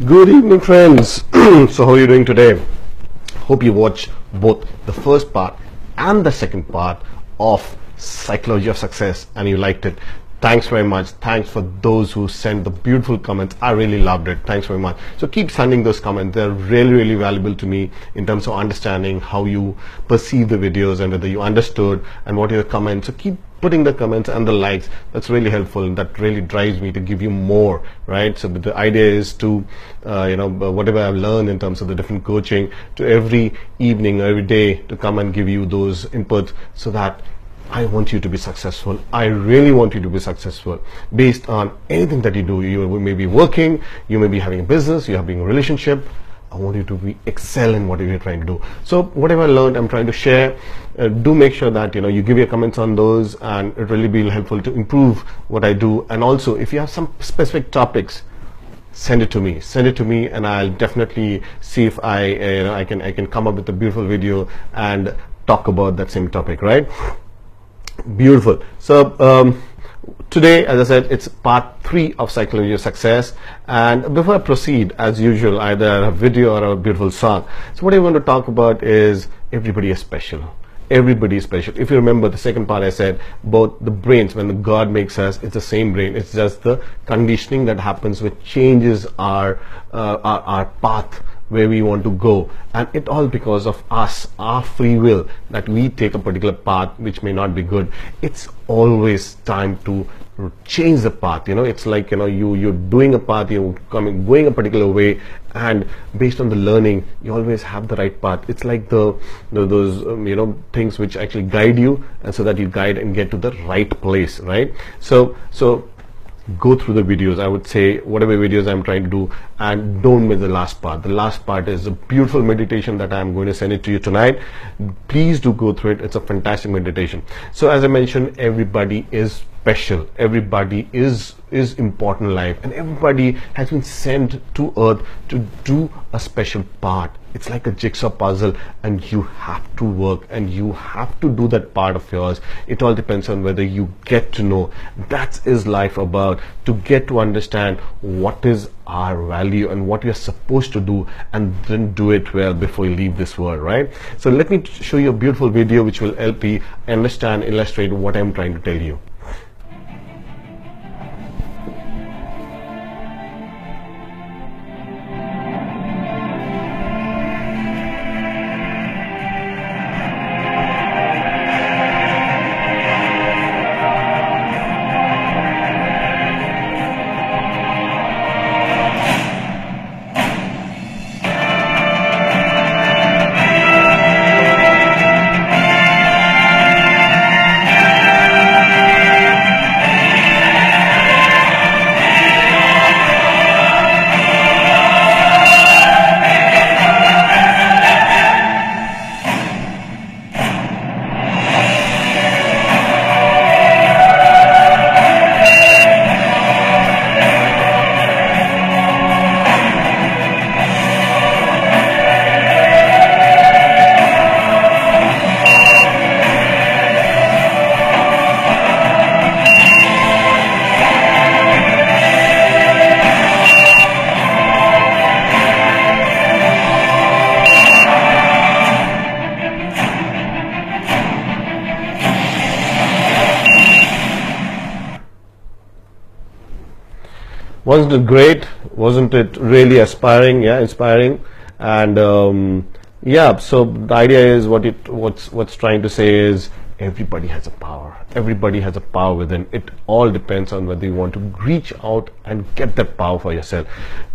Good evening, friends. So, how are you doing today? Hope you watch both the first part and the second part of Psychology of Success and you liked it. Thanks very much. Thanks for those who sent the beautiful comments. I really loved it. Thanks very much. So keep sending those comments. They're really valuable to me in terms of understanding how you perceive the videos and whether you understood and what are your comments. So keep putting the comments and the likes. That's really helpful, and that really drives me to give you more, right? So the idea is to whatever I've learned in terms of the different coaching, to every evening or every day to come and give you those inputs so that I want you to be successful. I really want you to be successful based on anything that you do. You may be working, you may be having a business, you're having a relationship. I want you to be excel in whatever you're trying to do. So whatever I learned, I'm trying to share. Do make sure that you give your comments on those, and it really be helpful to improve what I do. And also, if you have some specific topics, send it to me, and I'll definitely see if I can come up with a beautiful video and talk about that same topic, right? Beautiful. So today, as I said, it's part 3 of Psychology of Success, and before I proceed, as usual, either a video or a beautiful song. So what I want to talk about is everybody is special. Everybody is special. If you remember the second part, I said both the brains, when the God makes us, it's the same brain. It's just the conditioning that happens which changes our path where we want to go, and it all because of us, our free will, that we take a particular path which may not be good. It's always time to change the path. It's like you're doing a path, you're going a particular way, and based on the learning, you always have the right path. It's like those things which actually guide you, and so that you guide and get to the right place, right? So go through the videos. I would say whatever videos I'm trying to do, and don't miss the last part. The last part is a beautiful meditation that I'm going to send it to you tonight. Please do go through it. It's a fantastic meditation. So as I mentioned, everybody is special. Everybody is important in life, and everybody has been sent to earth to do a special part. It's like a jigsaw puzzle, and you have to work and you have to do that part of yours. It all depends on whether you get to know. That is life about, to get to understand what is our value and what you're supposed to do, and then do it well before you leave this world, right? So let me show you a beautiful video which will help you understand, illustrate what I'm trying to tell you. Wasn't it great? Wasn't it really aspiring? Yeah, inspiring. And yeah, so the idea is what's trying to say is everybody has a power. Everybody has a power within. It all depends on whether you want to reach out and get that power for yourself.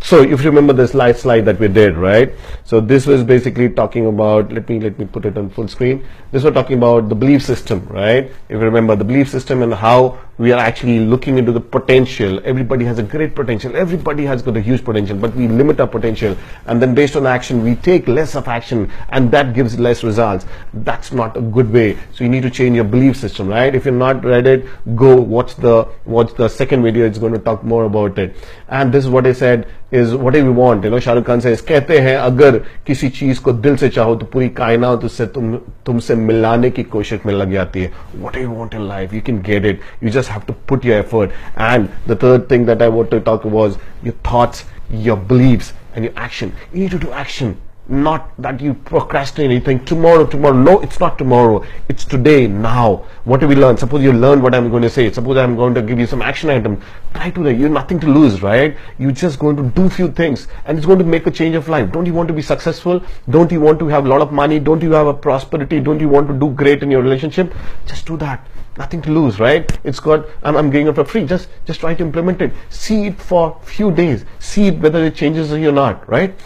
So if you remember this last slide that we did, right? So this was basically talking about, let me put it on full screen. This was talking about the belief system, right? If you remember the belief system and how we are actually looking into the potential. Everybody has a great potential. Everybody has got a huge potential, but we limit our potential, and then based on action, we take less of action, and that gives less results. That's not a good way. So you need to change your belief system, right? If you're not read it, go watch the second video. It's going to talk more about it. And this is what I said is whatever we want. Shah Rukh Khan says, कहते हैं अगर किसी चीज को दिल से चाहो तो पूरी कायनात उससे तुमसे मिलाने की कोशिश में लग जाती है. Whatever you want in life, you can get it. You just have to put your effort. And the third thing that I want to talk was your thoughts your beliefs and your action. You need to do action, not that you procrastinate anything. Tomorrow. No, it's not tomorrow. It's today, now. What do we learn? Suppose you learn what I'm going to say. Suppose I'm going to give you some action item. Try to. You have nothing to lose, right? You're just going to do few things, and it's going to make a change of life. Don't you want to be successful? Don't you want to have a lot of money? Don't you have a prosperity? Don't you want to do great in your relationship? Just do that. Nothing to lose, right? It's got, I'm giving it for free. Just try to implement it. See it for few days. See it whether it changes or not, right?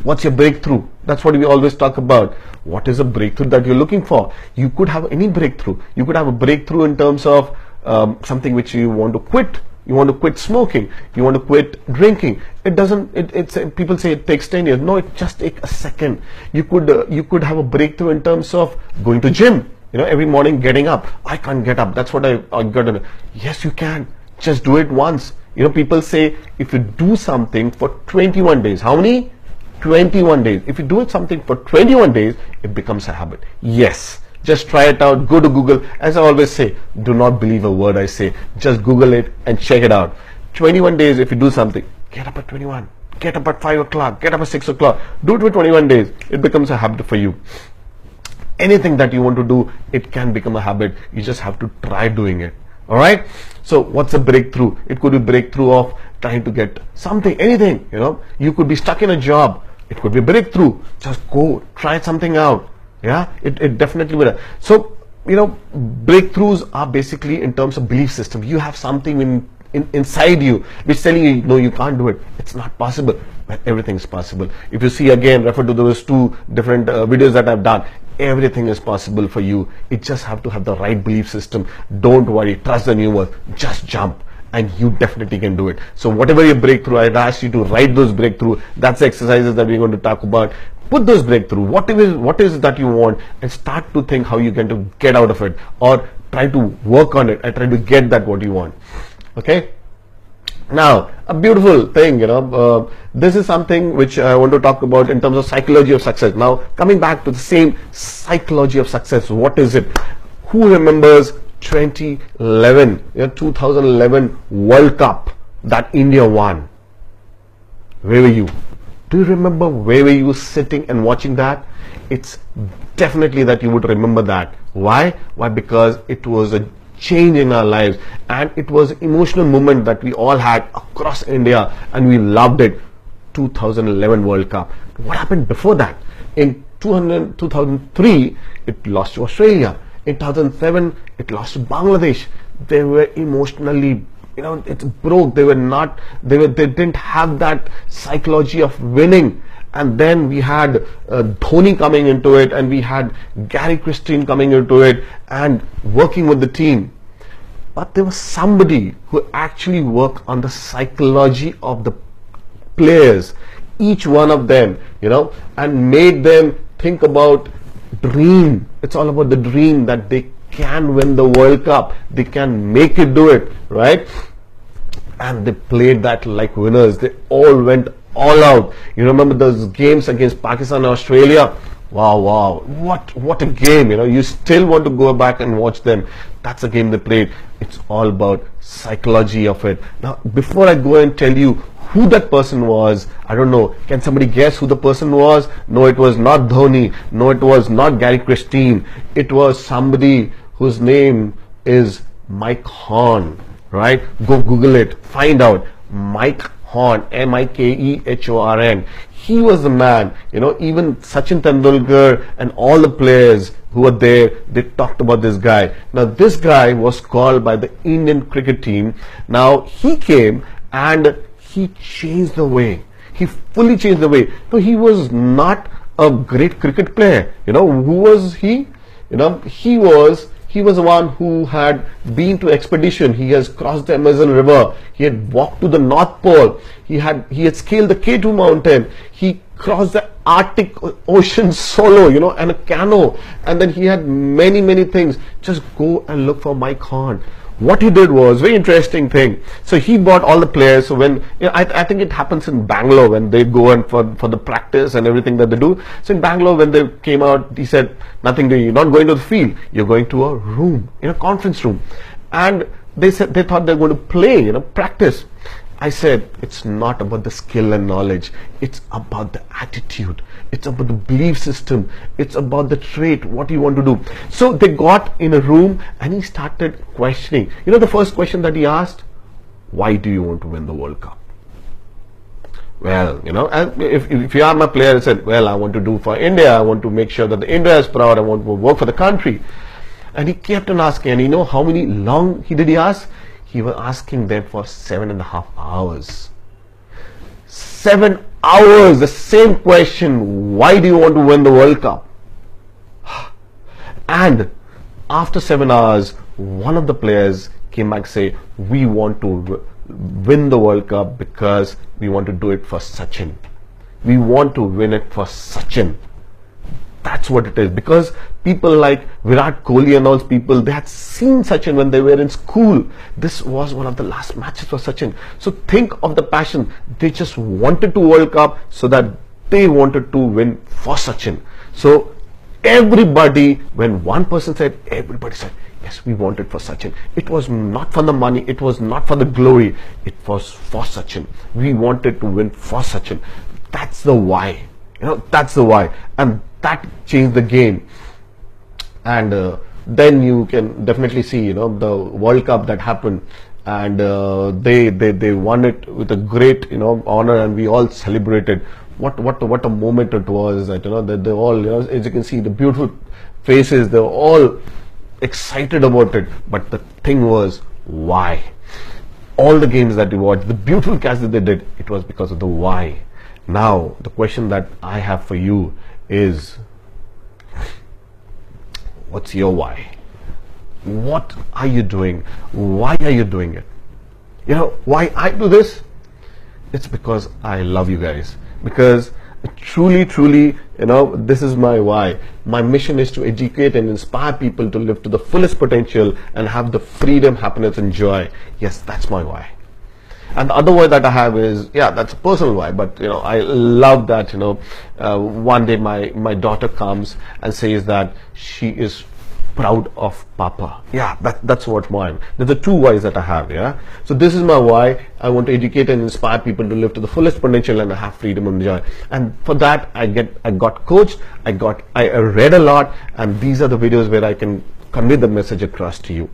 What's your breakthrough? That's what we always talk about. What is a breakthrough that you're looking for? You could have any breakthrough. You could have a breakthrough in terms of something which you want to quit. You want to quit smoking. You want to quit drinking. It doesn't. It's people say it takes 10 years. No, it just takes a second. You could have a breakthrough in terms of going to gym. Every morning getting up. I can't get up. That's what I got to do. Yes, you can. Just do it once. People say if you do something for 21 days. How many? 21 days. If you do it something for 21 days, it becomes a habit. Yes. Just try it out. Go to Google. As I always say, do not believe a word I say. Just Google it and check it out. 21 days if you do something. Get up at 21. Get up at 5 o'clock. Get up at 6 o'clock. Do it for 21 days. It becomes a habit for you. Anything that you want to do, it can become a habit. You just have to try doing it. All right. So what's a breakthrough? It could be breakthrough of trying to get something, anything. You could be stuck in a job. It could be a breakthrough. Just go try something out. Yeah, it definitely will. So breakthroughs are basically in terms of belief system. You have something inside you which is telling you, no, you can't do it. It's not possible. But everything is possible. If you see again, refer to those two different videos that I've done. Everything is possible for you. You just have to have the right belief system. Don't worry. Trust the universe. Just jump. And you definitely can do it. So whatever your breakthrough, I'd ask you to write those breakthrough. That's the exercises that we're going to talk about. Put those breakthrough. What is it that you want, and start to think how you can to get out of it, or try to work on it and try to get that what you want. Okay. Now, a beautiful thing, this is something which I want to talk about in terms of psychology of success. Now, coming back to the same psychology of success, what is it? Who remembers 2011 World Cup that India won? Where were you? Do you remember where were you sitting and watching that? It's definitely that you would remember that. Why? Why? Because it was a change in our lives, and it was an emotional moment that we all had across India, and we loved it. 2011 World Cup. What happened before that? In 2003, it lost to Australia. In 2007, it lost to Bangladesh. They were emotionally, it broke. They didn't have that psychology of winning. And then we had Dhoni coming into it, and we had Gary Christine coming into it and working with the team. But there was somebody who actually worked on the psychology of the players, each one of them, and made them think about dream. It's all about the dream that they can win the World Cup. They can make it do it, right? And they played that like winners. They all went all out. You remember those games against Pakistan and Australia? Wow. What a game. You still want to go back and watch them. That's a game they played. It's all about psychology of it. Now, before I go and tell you who that person was, I don't know. Can somebody guess who the person was? No, it was not Dhoni. No, it was not Gary Christine. It was somebody whose name is Mike Horn, right? Go Google it. Find out. Mike Horn, Mikehorn. He was the man. Even Sachin Tendulkar and all the players who were there, they talked about this guy. Now, this guy was called by the Indian cricket team. Now, he came and he changed the way. He fully changed the way. So he was not a great cricket player. Who was he? He was the one who had been to expedition. He has crossed the Amazon River. He had walked to the North Pole. He had scaled the K2 mountain. He crossed the Arctic Ocean solo, and a canoe. And then he had many things. Just go and look for Mike Horn. What he did was very interesting thing. So he bought all the players. So when I think it happens in Bangalore when they go and for the practice and everything that they do. So in Bangalore when they came out, he said, nothing doing. You're not going to the field. You're going to a room, in a conference room. And they said they thought they're going to play, practice. I said it's not about the skill and knowledge, it's about the attitude, it's about the belief system, it's about the trait, what you want to do. So they got in a room and he started questioning. You know the first question that he asked? Why do you want to win the World Cup? Well, you know, if you are my player, I said, well, I want to do for India, I want to make sure that the India is proud, I want to work for the country. And he kept on asking, and you know how many long he ask? He was asking them for 7.5 hours. 7 hours, the same question, why do you want to win the World Cup? And after 7 hours, one of the players came back and say, we want to win the World Cup because we want to do it for Sachin. We want to win it for Sachin. That's what it is. Because people like Virat Kohli and all those people, they had seen Sachin when they were in school. This was one of the last matches for Sachin. So think of the passion. They just wanted to World Cup so that they wanted to win for Sachin. So everybody, when one person said, everybody said, yes, we want it for Sachin. It was not for the money, it was not for the glory, it was for Sachin. We wanted to win for Sachin. That's the why. You know, that's the why. And that changed the game. And then you can definitely see, you know, the World Cup that happened, and they won it with a great, you know, honor, and we all celebrated. What a moment it was. That, you know, that they all, you know, as you can see, the beautiful faces, they were all excited about it. But the thing was, why? All the games that we watched, the beautiful catch that they did, it was because of the why. Now the question that I have for you is, what's your why? What are you doing? Why are you doing it? You know why I do this? It's because I love you guys. Because truly, you know, this is my why. My mission is to educate and inspire people to live to the fullest potential and have the freedom, happiness and joy. Yes, that's my why. And the other why that I have is, yeah, that's a personal why, but you know, I love that, you know, one day my daughter comes and says that she is proud of Papa. Yeah, that's what mine. There's the two whys that I have. Yeah, so this is my why. I want to educate and inspire people to live to the fullest potential and have freedom and joy. And for that, I got coached. I read a lot, and these are the videos where I can convey the message across to you.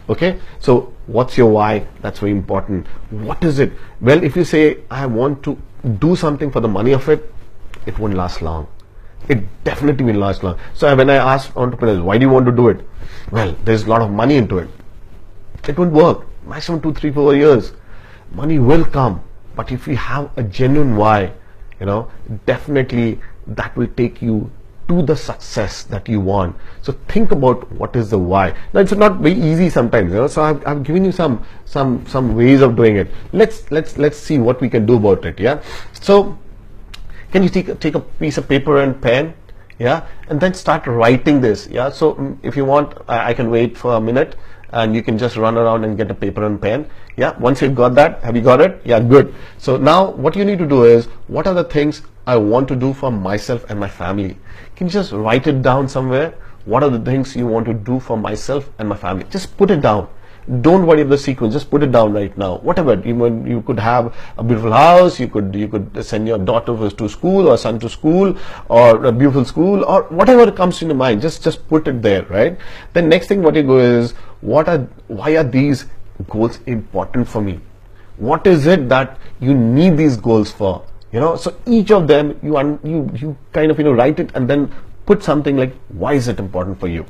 Okay, so what's your why? That's very important. What is it? Well, if you say I want to do something for the money of it, it won't last long. It definitely will last long. So when I ask entrepreneurs, why do you want to do it? Well, there's a lot of money into it. It won't work. Maximum 2, 3, 4 years. Money will come. But if you have a genuine why, you know, definitely that will take you to the success that you want. So think about what is the why. Now it's not very easy sometimes, you know. So I've given you some ways of doing it. Let's see what we can do about it. Yeah. So can you take a piece of paper and pen, yeah, and then start writing this, yeah. So if you want, I can wait for a minute, and you can just run around and get a paper and pen, yeah. Once you've got that, have you got it? Yeah, good. So now what you need to do is, what are the things I want to do for myself and my family? Can you just write it down somewhere? What are the things you want to do for myself and my family? Just put it down. Don't worry about the sequence, just put it down right now. Whatever, you could have a beautiful house, you could send your daughter to school or son to school, or a beautiful school, or whatever comes to your mind, just put it there, right? Then next thing what you go is, why are these goals important for me? What is it that you need these goals for? You know, so each of them you kind of, you know, write it and then put something like, why is it important for you?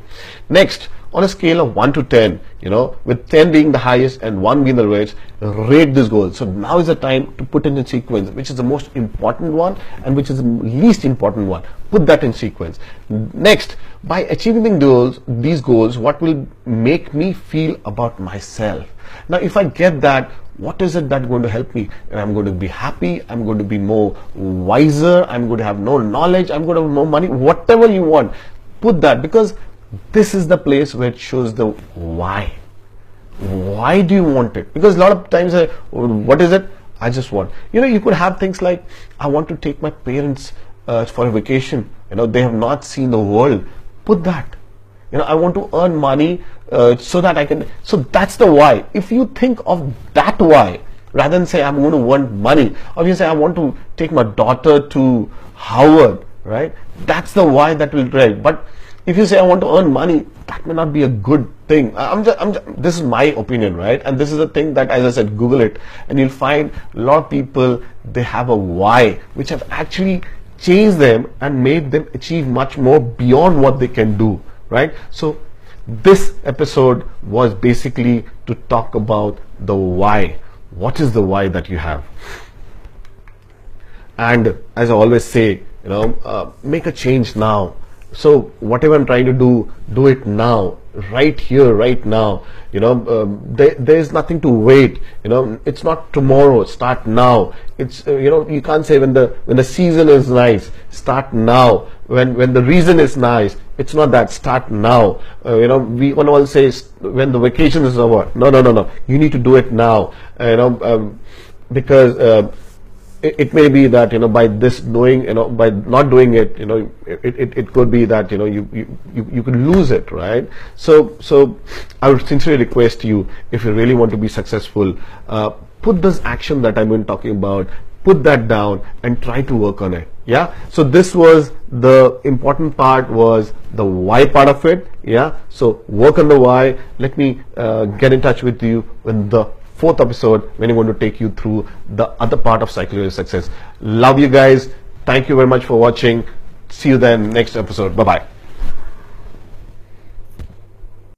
Next, on a scale of 1 to 10, you know, with 10 being the highest and 1 being the lowest, rate this goal. So now is the time to put it in sequence, which is the most important one and which is the least important one. Put that in sequence. Next, by achieving these goals, what will make me feel about myself? Now, if I get that, what is it that's going to help me? I'm going to be happy, I'm going to be more wiser, I'm going to have more knowledge, I'm going to have more money, whatever you want. Put that, because this is the place where it shows the why. Why do you want it? Because a lot of times, what is it? I just want. You know, you could have things like, I want to take my parents for a vacation. You know, they have not seen the world. Put that. You know, I want to earn money so that I can. So that's the why. If you think of that why, rather than say I'm going to want money, or you say I want to take my daughter to Harvard, right? That's the why that will drive. But if you say I want to earn money, that may not be a good thing. This is my opinion, right? And this is a thing that, as I said, Google it, and you'll find a lot of people, they have a why, which have actually changed them and made them achieve much more beyond what they can do, right? So this episode was basically to talk about the why. What is the why that you have? And as I always say, make a change now. So whatever I'm trying to do it now, right here, right now. There's nothing to wait. It's not tomorrow. Start now. It's you can't say when the season is nice, start now. When the reason is nice, it's not that. Start now. We want to all say when the vacation is over. No. You need to do it now. Because it may be that by this doing, by not doing it, it could be that you could lose it, right? So I would sincerely request you, if you really want to be successful, put this action that I've been talking about, put that down and try to work on it. Yeah. So this was the important part, was the why part of it. Yeah. So work on the why. Let me get in touch with you in the fourth episode, when I'm going to take you through the other part of psychology of success. Love you guys. Thank you very much for watching. See you then next episode. Bye bye.